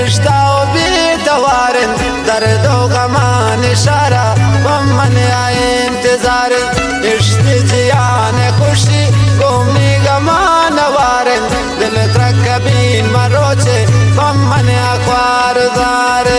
نشتا و بیتوارن درد و غمان اشارہ بمن آئے انتظار عشق جیان خوشی گومنی غمان وارن دل ترکبین مروچے بمن اخوار دار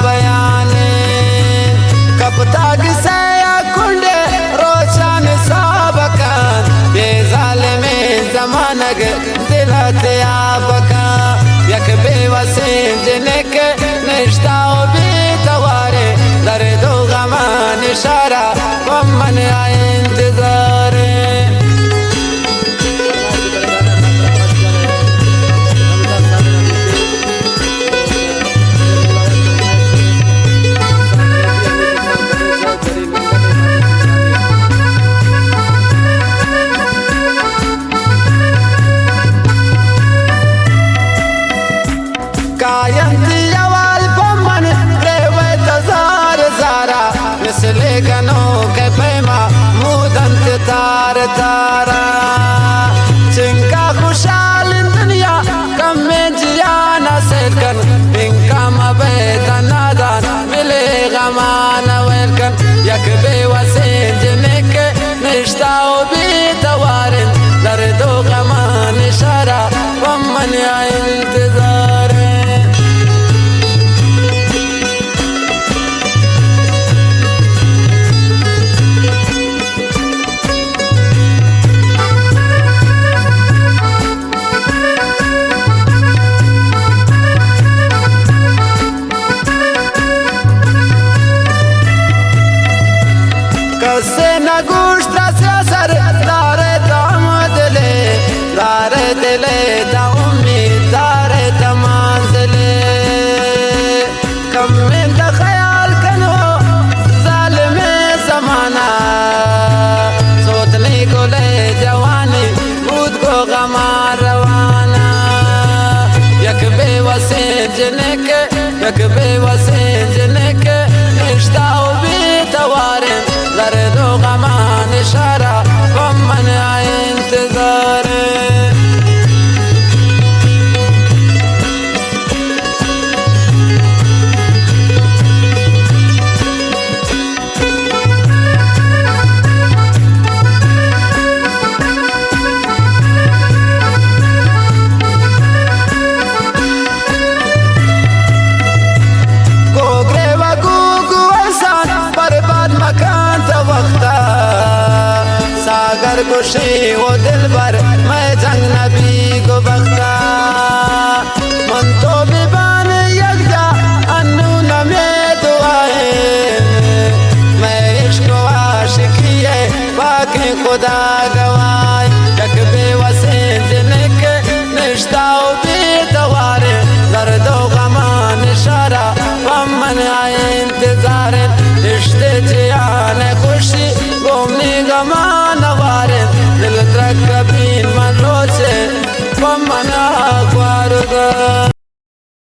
بیان کپتا کسے کنڈے روشن سابقان بے ظالم زمانگ دلت آبکان یک بے وسیم جنک نشتا و بیتوارے درد و غمان اشارہ ومن آئے انتظار مثل گنوں کے پیما مودنت تار تارا چنکا خوشحال دنیا کم میں جیانا سیلکن انکا مبید نادان ملے غمان ویلکن یک بے وسین جنک نشتا و بیتوارن درد و غمان اشارہ ومن انتظار کسے نہ گوشتا سے اثر دارے دامد لے دارے دلے دا امید دارے دا منزلے کم میں دا خیال کنو ظالم زمانہ سوتنی کو لے جوانی بود کو غمان روانا یک بے وسین جنک یک بے وسین جنک نشتا و بیتوارن درد و غمان اشارہ ومن آئے انتظار सागर खुशी वो दिल भर